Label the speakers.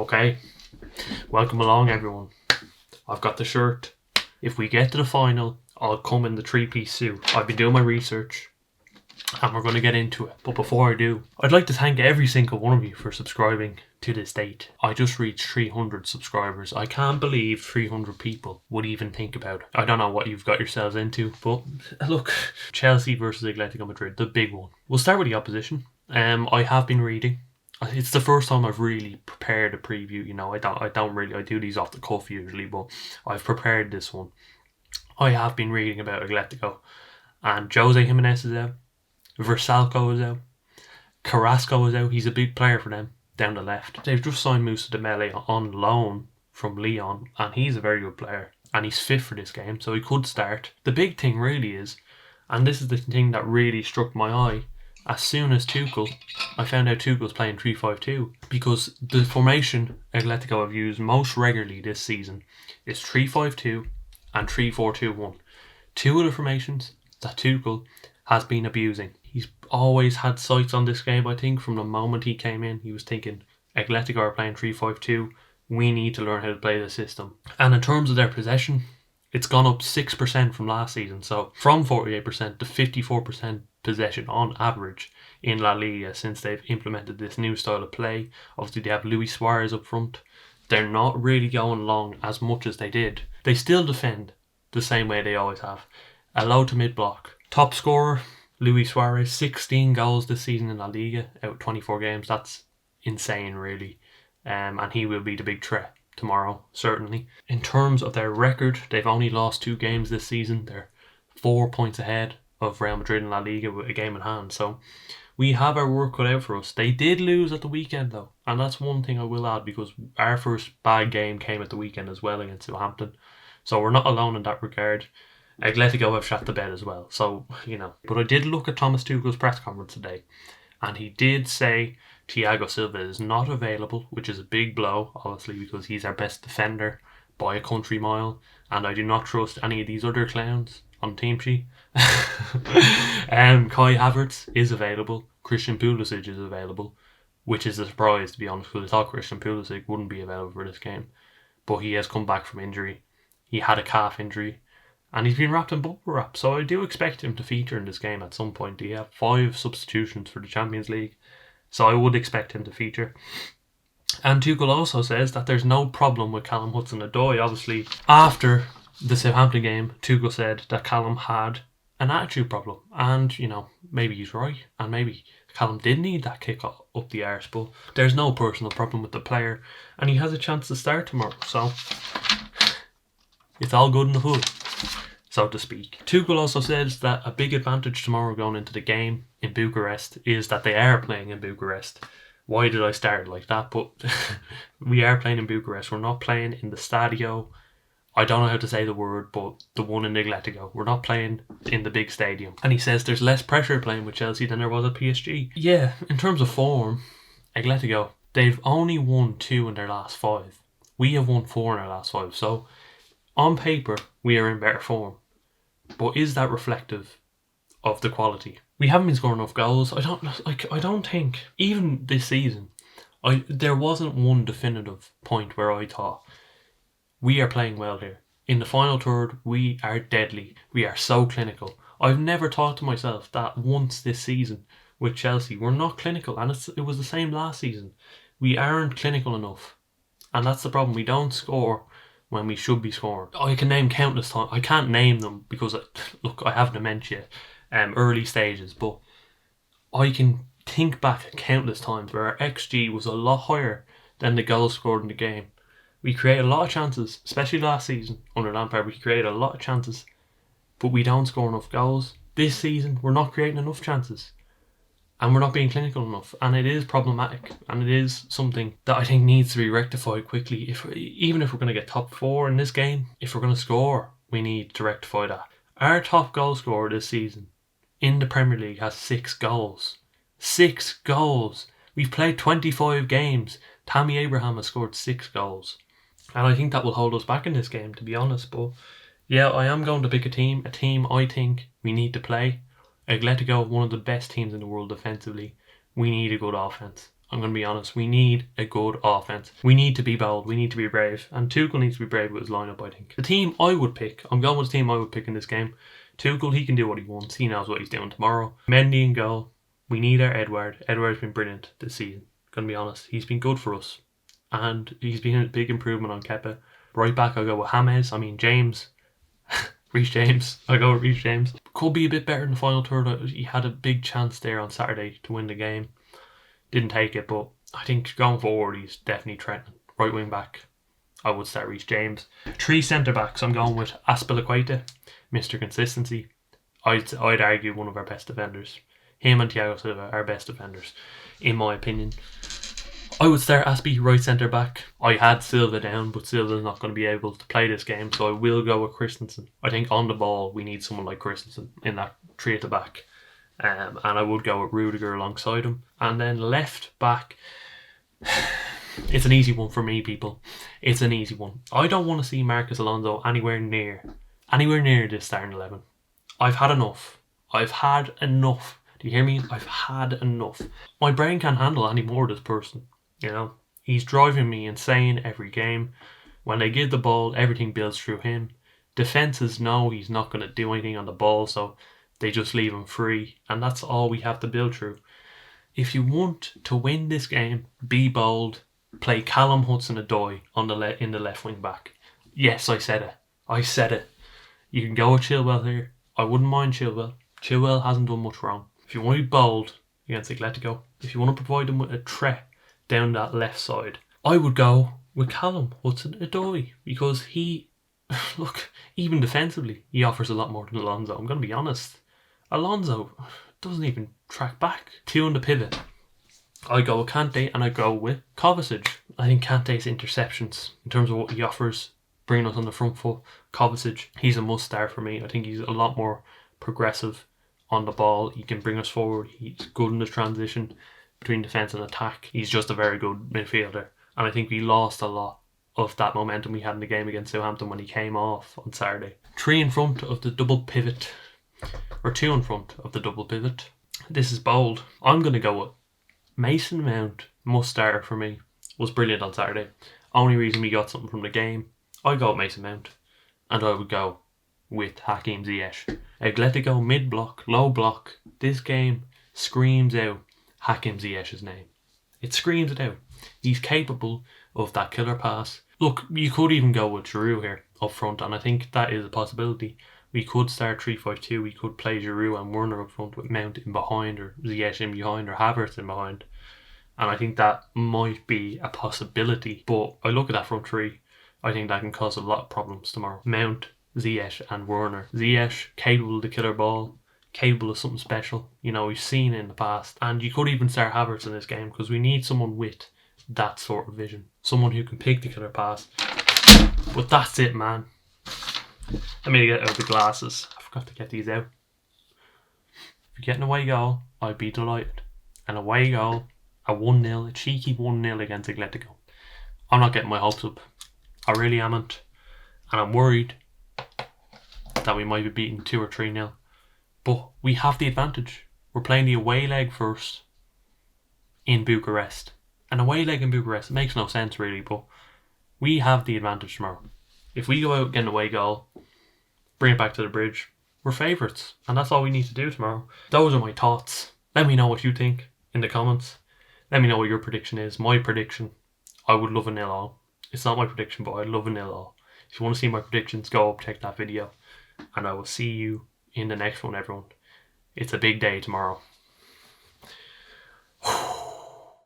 Speaker 1: Okay, welcome along everyone. I've got the shirt. If we get to the final, I'll come in the three-piece suit. I've been doing my research and we're going to get into it. But before I do, I'd like to thank every single one of you for subscribing to this date. I just reached 300 subscribers. I can't believe 300 people would even think about it. I don't know what you've got yourselves into, but look, Chelsea versus Atletico Madrid, the big one. We'll start with the opposition. I have been reading. It's the first time I've really prepared a preview. You know, I do these off the cuff usually, but I've prepared this one. I have been reading about Atletico, and Jose Jimenez is out, Versalco is out, Carrasco is out. He's a big player for them down the left. They've just signed Moussa Dembele on loan from Lyon, and he's a very good player, and he's fit for this game, so he could start. The big thing really is, and this is the thing that really struck my eye, as soon as I found out Tuchel's playing 3-5-2, because the formation Atletico have used most regularly this season is 3-5-2 and 3-4-2-1. Two of the formations that Tuchel has been abusing. He's always had sights on this game, I think, from the moment he came in. He was thinking, Atletico are playing 3-5-2, we need to learn how to play the system. And in terms of their possession, it's gone up 6% from last season. So from 48% to 54% possession on average in La Liga since they've implemented this new style of play. Obviously they have Luis Suarez up front. They're not really going long as much as they did. They still defend the same way they always have. A low to mid block. Top scorer, Luis Suarez, 16 goals this season in La Liga out of 24 games. That's insane really. And he will be the big threat tomorrow, certainly. In terms of their record, they've only lost 2 games this season. They're 4 points ahead of Real Madrid in La Liga with a game in hand. So we have our work cut out for us. They did lose at the weekend though, and that's one thing I will add, because our first bad game came at the weekend as well against Southampton. So we're not alone in that regard. Atletico have shot the bed as well, so you know. But I did look at Thomas Tuchel's press conference today, and he did say Thiago Silva is not available, which is a big blow, obviously, because he's our best defender by a country mile, and I do not trust any of these other clowns on team sheet. Kai Havertz is available. Christian Pulisic is available, which is a surprise, to be honest, because I thought Christian Pulisic wouldn't be available for this game, but he has come back from injury. He had a calf injury, and he's been wrapped in bubble wrap, so I do expect him to feature in this game at some point. He have 5 substitutions for the Champions League, so I would expect him to feature. And Tuchel also says that there's no problem with Callum Hudson-Odoi. Obviously, after the Southampton game, Tuchel said that Callum had an attitude problem, and you know, maybe he's right, and maybe Callum did need that kick up the arse, but there's no personal problem with the player, and he has a chance to start tomorrow, so it's all good in the hood, so to speak. Tuchel also says that a big advantage tomorrow going into the game in Bucharest is that they are playing in Bucharest. Why did I start like that? But we are playing in Bucharest. We're not playing in the Stadio. I don't know how to say the word, but the one in Atletico. We're not playing in the big stadium. And he says there's less pressure playing with Chelsea than there was at PSG. Yeah, in terms of form, Atletico, they've only won 2 in their last 5. We have won 4 in our last 5. So on paper, we are in better form. But is that reflective of the quality? We haven't been scoring enough goals. I don't think, even this season, there wasn't one definitive point where I thought, we are playing well here. In the final third, we are deadly. We are so clinical. I've never thought to myself that once this season with Chelsea. We're not clinical, and it was the same last season. We aren't clinical enough, and that's the problem. We don't score when we should be scoring. I can name countless times. I can't name them because, look, I have dementia, early stages, but I can think back countless times where our XG was a lot higher than the goals scored in the game. We created a lot of chances, especially last season under Lampard. We created a lot of chances, but we don't score enough goals. This season, we're not creating enough chances, and we're not being clinical enough, and it is problematic, and it is something that I think needs to be rectified quickly. Even if we're going to get top 4 in this game, if we're going to score, we need to rectify that. Our top goal scorer this season in the Premier League has 6 goals. 6 goals! We've played 25 games. Tammy Abraham has scored 6 goals. And I think that will hold us back in this game, to be honest. But yeah, I am going to pick a team I think we need to play. Atletico, one of the best teams in the world defensively. We need a good offense. I'm going to be honest. We need a good offense. We need to be bold. We need to be brave. And Tuchel needs to be brave with his lineup, I think. The team I would pick, I'm going with the team I would pick in this game. Tuchel, he can do what he wants. He knows what he's doing tomorrow. Mendy in goal. We need our Edouard. Edouard's been brilliant this season. Going to be honest. He's been good for us. And he's been a big improvement on Kepa. Right back, I'll go with James. Reece James. I'll go with Reece James. Could be a bit better in the final third. He had a big chance there on Saturday to win the game. Didn't take it, but I think going forward, he's definitely threatening. Right wing back, I would start Reece James. 3 centre backs, I'm going with Azpilicueta, Mr. Consistency. I'd argue one of our best defenders. Him and Thiago Silva are best defenders, in my opinion. I would start Aspie right centre back. I had Silva down, but Silva's not going to be able to play this game, so I will go with Christensen. I think on the ball, we need someone like Christensen in that 3 at the back. And I would go with Rudiger alongside him. And then left back, it's an easy one for me, people. It's an easy one. I don't want to see Marcos Alonso anywhere near this starting 11. I've had enough. Do you hear me? I've had enough. My brain can't handle any more of this person. You know, he's driving me insane every game. When they give the ball, everything builds through him. Defenses know he's not going to do anything on the ball, so they just leave him free, and that's all we have to build through. If you want to win this game, be bold. Play Callum Hudson-Odoi in the left wing back. Yes, I said it. You can go with Chilwell here. I wouldn't mind Chilwell. Chilwell hasn't done much wrong. If you want to be bold against Atletico, if you want to provide them with a threat down that left side, I would go with Callum Hudson-Odoi, because look, even defensively, he offers a lot more than Alonso. I'm going to be honest. Alonso doesn't even track back. 2 on the pivot. I go with Kante and I go with Kovacic. I think Kante's interceptions, in terms of what he offers, bringing us on the front foot, Kovacic, he's a must start for me. I think he's a lot more progressive on the ball. He can bring us forward. He's good in the transition between defence and attack. He's just a very good midfielder. And I think we lost a lot of that momentum we had in the game against Southampton when he came off on Saturday. 3 in front of the double pivot. Or 2 in front of the double pivot. This is bold. I'm going to go with Mason Mount, must starter for me. Was brilliant on Saturday. Only reason we got something from the game. I go with Mason Mount. And I would go with Hakim Ziyech. Atletico mid-block, low block. This game screams out Hakim Ziyech's name. It screams it out. He's capable of that killer pass. Look, you could even go with Giroud here up front, and I think that is a possibility. We could start 3-5-2. We could play Giroud and Werner up front with Mount in behind, or Ziyech in behind, or Havertz in behind. And I think that might be a possibility. But I look at that front 3. I think that can cause a lot of problems tomorrow. Mount, Ziyech and Werner. Ziyech, capable of the killer ball, capable of something special. You know, we've seen it in the past. And you could even start Havertz in this game, because we need someone with that sort of vision. Someone who can pick the killer pass. But that's it, man. Let me get out the glasses. I forgot to get these out. If you get an away goal, I'd be delighted. An away goal, a 1-0, a cheeky 1-0 against Atletico. I'm not getting my hopes up. I really amn't. And I'm worried that we might be beaten 2 or 3-0. But we have the advantage. We're playing the away leg first in Bucharest. An away leg in Bucharest, it makes no sense really, but we have the advantage tomorrow. If we go out and get an away goal, bring it back to the bridge, we're favourites. And that's all we need to do tomorrow. Those are my thoughts. Let me know what you think in the comments. Let me know what your prediction is. My prediction, I would love a 0-0. It's not my prediction, but I'd love a 0-0. If you want to see my predictions, go up, check that video. And I will see you in the next one, everyone. It's a big day tomorrow.